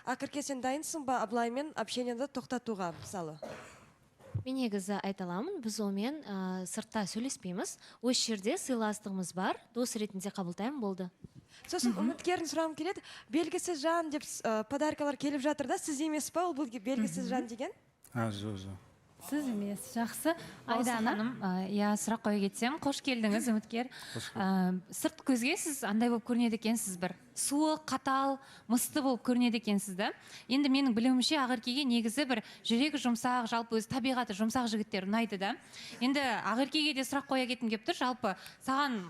Ақырке сен дайынсың ба Аблаймен общениеды тоқтатуға мысалы? Мен негізі айта аламын, біз онымен сыртта сөйлеспейміз. Осы жерде сыйластығымыз бар, дос ретінде қабылдаймын, болды. Сосын үміткерін сұрағым келеді, белгісіз жан деп подаркалар келіп жатыр да, сіз емес па ол бұл белгісіз жан деген? Жоқ. Сіз емес, жақсы. Айдана ханым, я сұрақ қоя кетсем, қош келдіңіз, үміткер. Сырт көзге сіз андай болып көрінеді екенсіз, бір суық, қатал, мысты болып көрінеді екенсіз да. Енді менің білуімше Ақеркеге негізі бір жүрегі жұмсақ, жалпы өз табиғаты жұмсақ жігіттер ұнайды да. Енді Ақеркеге де сұрақ қоя кеткім келіп тұр, жалпы саған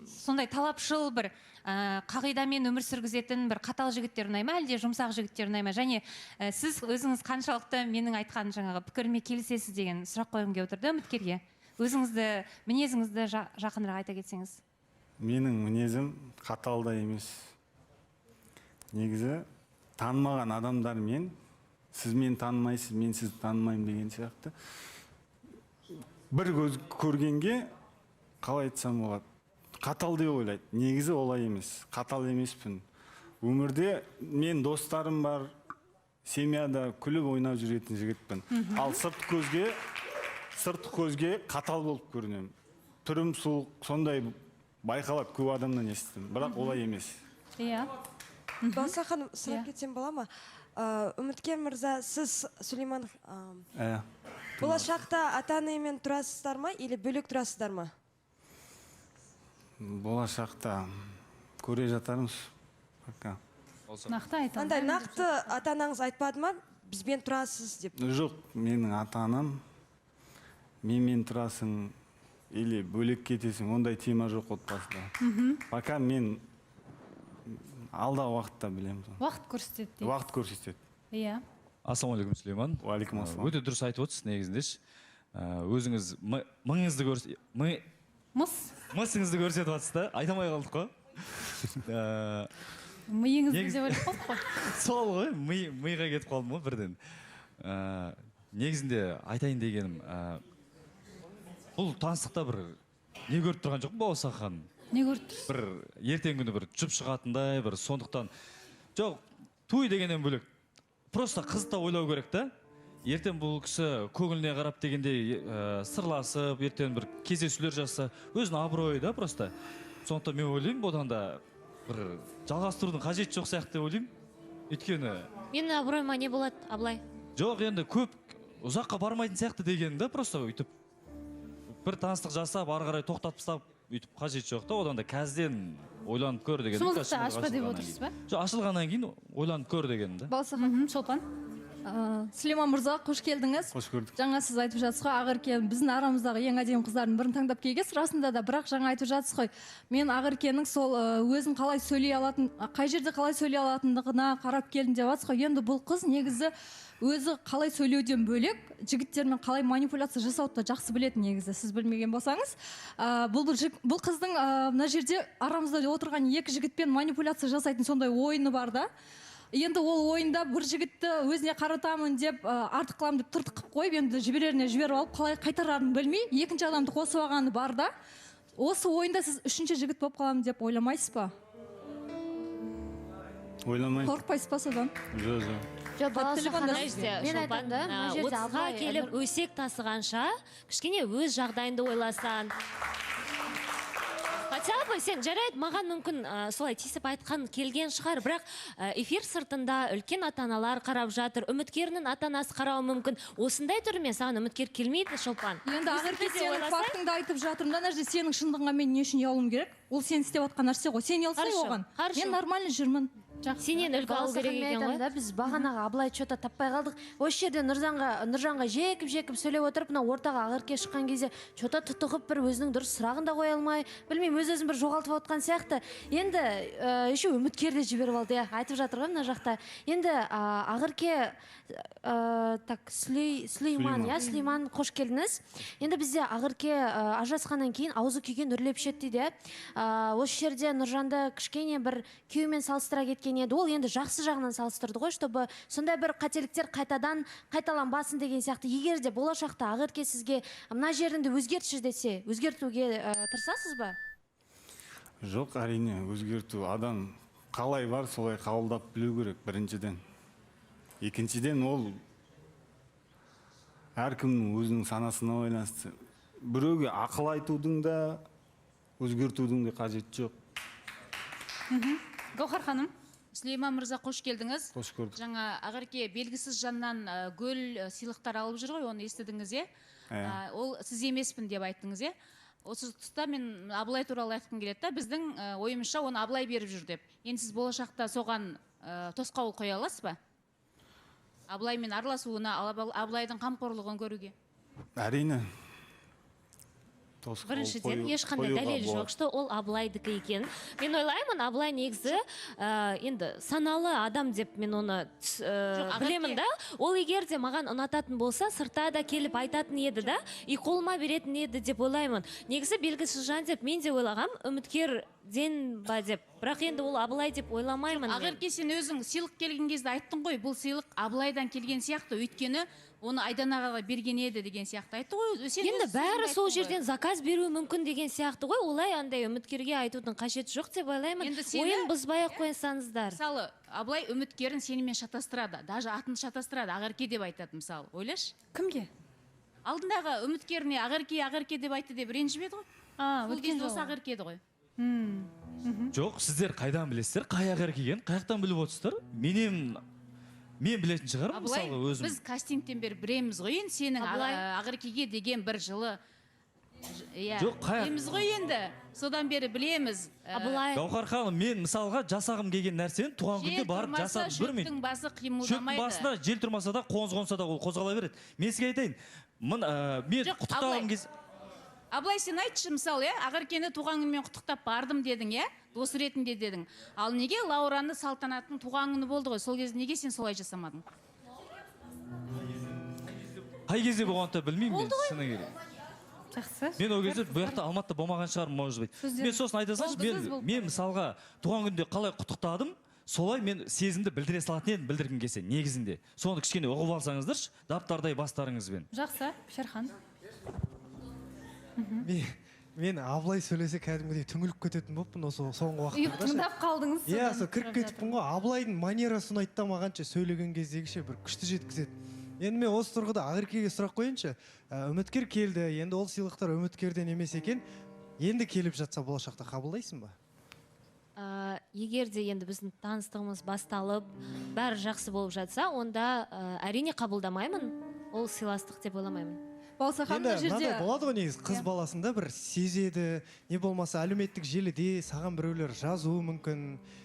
сондай талапшыл бір қағидамен өмір сүргізетін бір қатал жігіттер ұнай ма, әлде жұмсақ жігіттер ұнай ма? Және сіз өзіңіз қаншалықты менің айтқан жаңағы пікіріме келісесіз деген сұрақ қойғым келіп отырды үміткерге. Өзіңізді, мінезіңізді жақынырақ айта кетсеңіз. Менің мінезім қатал да емес. Негізі танымаған адамдармен, сіз мені танымайсыз, мен сізді танымаймын деген сияқты. Бір көз көргенге қалай айтсам болады? Қатал деп ойлайды. Негізі олай емес. Қатал емеспін. Өмірде мен достарым бар, семьяда күліп ойнап жүретін жігітпін. Ал сырт көзге қатал болып көрінемін. Түрім суық, сондай байқалады, көп адамнан естідім. Бірақ олай емес. Иә. Балса ханым, сұрап кетсем бола ма? Үміткер мырза, сіз Сүлейман болашақта ата-анамен тұрасыздар ма, или бөлек тұрасыздар ма? Болашақта көре жатармыз. Нақты айтамын. Андай нақты ата-анаңыз айтпады ма, бізбен тұрасыз деп? Жоқ, менің ата-анам менімен тұрасың или бөлек кетесің, ондай тема жоқ отбасыда. Пока мен алдағы уақытта білемін. Уақыт көрсетеді. Уақыт көрсетеді. Иә. Ассалаумағалейкум, Сүлейман. Уалейкум ассалам. Өте дұрыс айтып отырсыз негізіндеші. Өзіңіз мыңыңызды мысыңызды көрсетіп жатсыз да, айтамай қалдық қой. Миыңызды деп ойлап қалдық қой. Сол ғой, миға кетіп қалдым ғой бірден. Негізінде айтайын дегенім, бұл таныстықта бір не көріп тұрған жоқ ба осы ханым? Не көріп тұрсыз? Бір ертең күні бір жұп шығатындай, бір сондықтан жоқ, той дегеннен бөлек. Просто қызды ойлау керек та. Ертең бұл кісі көңіліне қарап дегенде сырласып, ертең бір кездесулер жасса, өзінің абыройы да просто. Сондықтан мен ойлаймын, бұдан да бір жалғастырудың қажеті жоқ сияқты деп ойлаймын. Өйткені Менің абыройыма не болады, Аблай? жоқ, енді көп ұзаққа бармайтын сияқты деген да, просто өйтіп бір таныстық жасап, ары қарай тоқтатып тастап, өйтіп қажеті жоқ та, одан да қазден ойланып көр деген. Шымылдықты ашпа деп отырсыз ба? Жоқ, ашылғаннан кейін ойланып көр деген да. Балса, Шолпан. Сүлейман мырза, қош келдіңіз. Қош көрдік. Жаңа сіз айтып жатсыз ғой, Ақерке біздің арамыздағы ең әдемі қыздардың бірін таңдап келгенсіз, расында да, бірақ жаңа айтып жатсыз ғой, мен Ақеркенің сол өзін қалай сөйлей алатын, қай жерде қалай сөйлей алатындығына қарап келдім деп жатсыз ғой. Енді бұл қыз негізі өзі қалай сөйлеуден бөлек, жігіттермен қалай манипуляция жасауды да жақсы білетін негізі, сіз білмеген болсаңыз. Бұл қыздың мына жерде арамызда отырған екі жігітпен манипуляция жасайтын сондай ойыны бар да. Енді ол ойында бір жігітті өзіне қаратамын деп, артық қыламын деп тұртық қып қойып, енді жібереріне жіберіп алып, қалай қайтарарын білмей, екінші адамды қосып алғаны бар да. Осы ойында сіз үшінші жігіт болып қаламын деп ойламайсыз ба? Ойламайсыз. Қорықпайсыз ба содан? Жоқ, баласы мен айтамын, отызға келіп өсек тасығанша, кішкене өз жағдайыңды ойласан. Хотя бы сен жарайды, маған мүмкін солай тиісіп айтқан келген шығар, бірақ эфир сыртында үлкен ата-аналар қарап жатыр, үміткерінің ата-анасы қарауы мүмкін. Осындай түрімен саған үміткер келмейді, Шолпан. Енді Ақерке сенің фактыңды айтып жатырмын да, нәрсе сенің шындығыңа мен не үшін ұялуым керек? Ол сен істеп жатқан нәрсе ғой. Сен ұялсай оған. Мен нормально жүрмін. Сенен үлгі алу керек екен ғой. Біз бағанағы Аблай что-то таппай қалдық. Осы жерде Нұржанға жекіп шөлеп отырып, мына ортаға Ақерке шыққан кезде что-то тұтығып бір өзінің дұрыс сұрағын да қоя алмай, білмеймін, өз-өзін бір жоғалтып отқан сияқты. Енді еще үміткер де жіберіп алды, айтып жатыр ғой мына жақта. Енді Ақерке Сүлейман, қош келдіңіз. Енді бізде Ақерке ажырасқаннан кейін аузы күйген үрлеп ішеді дейді. Осы жерде Нұржанды кішкене бір күйеуімен салыстыра кеткен еді. Ол енді жақсы жағынан салыстырды ғой, чтобы сондай бір қателіктер қайталанбасын деген сияқты. Егер де болашақта Ақерке сізге мына жеріңді өзгертші десе, өзгертуге тырысасыз ба? Жоқ, әрине өзгерту. Адам қалай бар, солай қабылдап білу керек біріншіден. Екіншіден ол әркімнің өзінің санасына байланысты. Біреуге ақыл айтудың да, өзгертудің де қажеті жоқ. Гаухар ханым. Сүлейман мырза, қош келдіңіз. Қош көрдік. Жаңа Ақерке белгісіз жаннан гүл сыйлықтар алып жүр ғой, оны естідіңіз, ол сіз емеспін деп айттыңыз, Осы тұста мен Абылай туралы айтқым келеді да, біздің ойымызша оны Абылай беріп жүр деп. Енді сіз болашақта соған тосқауыл қоя аласыз ба? Абылаймен араласуына, Абылайдың қамқорлығын көруге. Әрине. Біріншіден ешқандай дәлел жоқ, что ол Абылайдікі екен. Мен ойлаймын, Абылай негізі енді саналы адам деп мен оны білемін да. Ол егер де маған ұнататын болса, сырта да келіп айтатын еді да, и қолыма беретін еді деп ойлаймын. Негізі белгісіз жан деп мен де ойлағам, үміткер ден ба деп. Бірақ енді ол Абылай деп ойламаймын. Ақерке, сен өзің сыйлық келген кезде айттың ғой, бұл сыйлық Абылайдан келген сияқты, өйткені оны Айданаға берген еді деген сияқты айтты ғой. Енді бәрі сол жерден заказ беруі мүмкін деген сияқты ғой. Олай андай үміткерге айтудың қажеті жоқ деп ойлаймын. Ойын бұзбай ақ қойсаңыздар. Мысалы, Абылай үміткерін сенімен шатастырады, даже атын шатастырады, Ақерке деп айтады, мысалы. Ойлашы. Кімге? Алдындағы үміткеріне Ақерке деп айтты деп ренжімеді ғой? Сол кезде осы Ақерке еді ғой. Жоқ, сіздер қайдан білесіздер? Қай Ақерке екенін қаяқтан біліп отырсыздар? Мен білетін шығармын, мысалы өзім. Біз кастингтен бері біреміз ғой, енді сенің Ақеркеге деген бір жылы. Жоқ, білеміз ғой енді, содан бері білеміз. Гаухар ханым, мен мысалға жасағым келген нәрсені туған күнде барып жасап жүрмейді. Шөптің басы қимылдамайды. Шөптің басында жел тұрмаса да, қоңыз қонса да ол қозғала береді. Мен сізге айтайын, мен құттықтағым кез... Абылай, сен айтшы, мысалы, Ақеркені туған күнмен құттықтап бардым дедің, дос ретінде дедің. Ал неге Лаураны Салтанаттың туған күні болды ғой? Сол кезде неге сен солай жасамадың? Қай кезде болғанда білмеймін мен, шыны керек. Жақсы. Мен ол кезде бұл жақта Алматыда болмаған шығармын, может быть. Мен сосын айта салшы, мен мысалға туған күнде қалай құттықтадым, солай мен сезімді білдіре салатын едім, білдіргім келсе, негізінде. Соны кішкене ұғып алсаңыздаршы, даптардай бастарыңызбен. Жақсы, Шерхан. Мен Абылай сөйлесе кәдімгідей түңіліп кететін болыппын осы соңғы уақытта. Тыңдап қалдыңыз. Иә, сол кіріп кетіппін ғой. Абылайдың манерасы ұнайды да мағанша сөйлеген кездегіше бір күшті жеткізеді. Енді мен осы тұрғыда Ақеркеге сұрақ қойыншы. Үміткер келді, енді ол сыйлықтар үміткерден емес екен. Енді келіп жатса болашақта қабылдайсың ба? Егер де енді біздің таныстығымыз басталып, бәрі жақсы болып жатса, онда әрине қабылдамаймын. Ол сыйластық деп ойламаймын. Енді мынандай болады ғой негізі, қыз баласында бір сезеді, не болмаса әлеуметтік желіде саған біреулер жазуы мүмкін,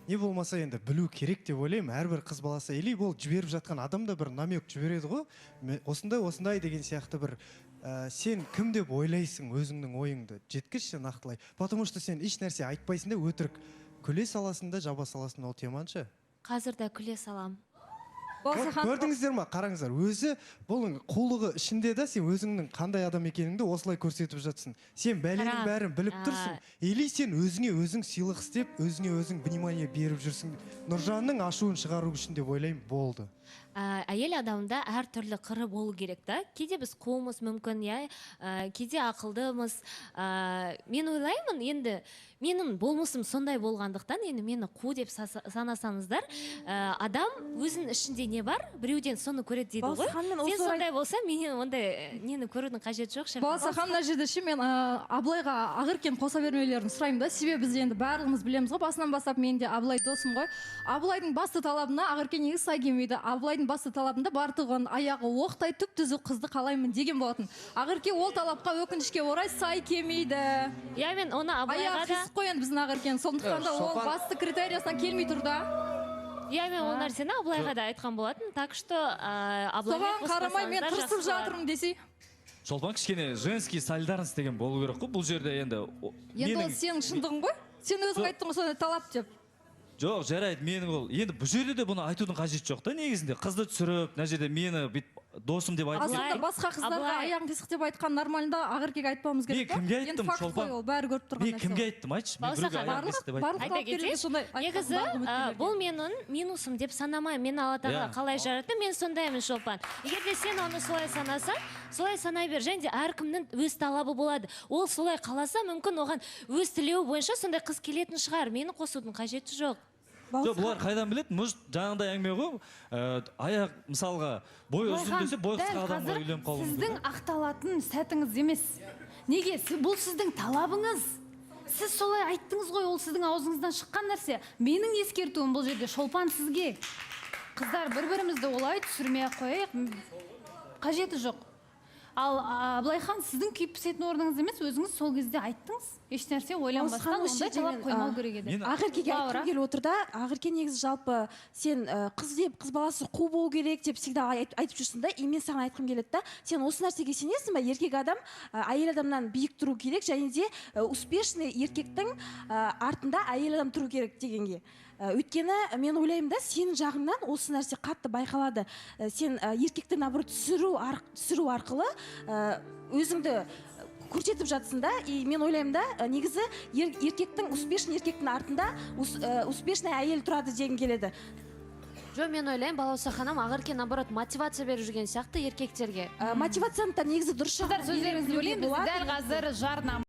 не болмаса енді білу керек деп ойлаймын. Әрбір қыз баласы или ол жіберіп жатқан адам да бір намек жібереді ғой. Осындай деген сияқты бір сен кім деп ойлайсың өзіңнің ойыңды жеткізші нақтылай. Потому что сен еш нәрсе айтпайсың да өтірік күле саласың да жаба саласың ол теманшы. Қазір де күле салам. Көрдіңіздер ма? Қараңыздар, өзі бұл қулығы ішінде да сен өзіңнің қандай адам екеніңді осылай көрсетіп жатсың. Сен бәленің бәрін біліп тұрсың. Или сен өзіңе өзің сыйлық істеп, өзіңе өзің внимание беріп жүрсің. Нұржанның ашуын шығару үшін деп ойлаймын, болды. Әйел адамда әртүрлі қыры болу керек та. Кейде біз қуымыз мүмкін, кейде ақылдымыз. Мен ойлаймын, енді менің болмысым сондай болғандықтан, енді мені қу деп санасаңыздар, адам өзінің ішінде не бар, біреуден соны көреді дейді ғой. Сен сондай болса, менен ондай нені көрудің қажеті жоқ. Балса мына жерде ше мен Абылайға Ақеркені қоса бермеулерін сұраймын да. Себебі біз енді барлығымыз білеміз ғой, басынан бастап мен де Абылай досым ғой. Абылайдың басты талабына Ақерке неге сай келмейді? Абылайдың басты талабында бар туған аяғы оқтай түп түзу қызды қалаймын деген болатын. Ақерке ол талапқа өкінішке орай сай келмейді. Иә, мен оны Абылайға да қой енді біздің Ақеркені, сондықтан да ол басты критериясынан келмей тұр да. Иә, мен ол нәрсені Абылайға да айтқан болатын. Так что Абылайға қарамай мен тырысып жатырмын десей. Шолпан, кішкене женский солидарность деген болу керек қой бұл жерде енді. Енді ол сенің шындығың ғой? Сен өзің айттың ғой сондай талап деп. Жоқ, жарайды, менің ол. Енді бұл жерде де бұны айтудың қажеті жоқ та негізінде. Қызды түсіріп, мына жерде мені досым деп айтып. Аслында басқа қыздарға аяғын қисық деп айтқан нормалында Ақеркеге айтпауымыз керек. Мен кімге айттым, Шолпан? Бәрі көріп тұрған нәрсе. Мен кімге айттым, айтшы? Айта кетейінші, негізі бұл менің минусым деп санамаймын. Мен Алла тағала қалай жаратты, мен сондаймын, Шолпан. Егер де сен оны солай санасаң, солай санай бер. Және де әркімнің өз талабы болады. Ол солай қаласа, мүмкін оған өз тілеуі бойынша сондай қыз келетін шығар. Мені қосудың қажеті жоқ. жоқ бұлар қайдан біледі, может жаңағыдай әңгіме ғой, аяқ мысалға бой ұзын десе бой қысқа адамға үйленіп қалуы мүмкін. сіздің ақталатын сәтіңіз емес. Неге? Бұл сіздің талабыңыз. Сіз солай айттыңыз ғой, ол сіздің аузыңыздан шыққан нәрсе. Менің ескертуім бұл жерде Шолпан сізге. Қыздар, бір-бірімізді олай түсірмей ақ қояйық. Қажеті жоқ. Ал Абылайхан, сіздің күйіп пісетін орныңыз емес, өзіңіз сол кезде айттыңыз. Еш нәрсе ойланбастан ондай талап қоймау керек еді. Ақеркеге айтқым келіп отыр да, Ақерке негізі жалпы сен қыз деп, қыз баласы қу болу керек деп всегда айтып жүрсің да, и мен саған айтқым келеді да, сен осы нәрсеге сенесің ба? Еркек адам әйел адамнан биік тұру керек, және де успешный еркектің артында әйел адам тұру керек дегенге. Өйткені мен ойлаймын да, сенің жағыңнан осы нәрсе қатты байқалады. Сен еркекті наоборот түсіру арқылы өзіңді көрсетіп жатсың да, и мен ойлаймын да, негізі успешный еркектің артында успешный әйел тұрады деген келеді. Жоқ, мен ойлаймын, Балауса ханым, Ақерке наоборот мотивация беріп жүрген сияқты еркектерге. Мотивацияны да негізі дұрыс Сөздеріңізді бөлейін, біз дәл қазір жарнама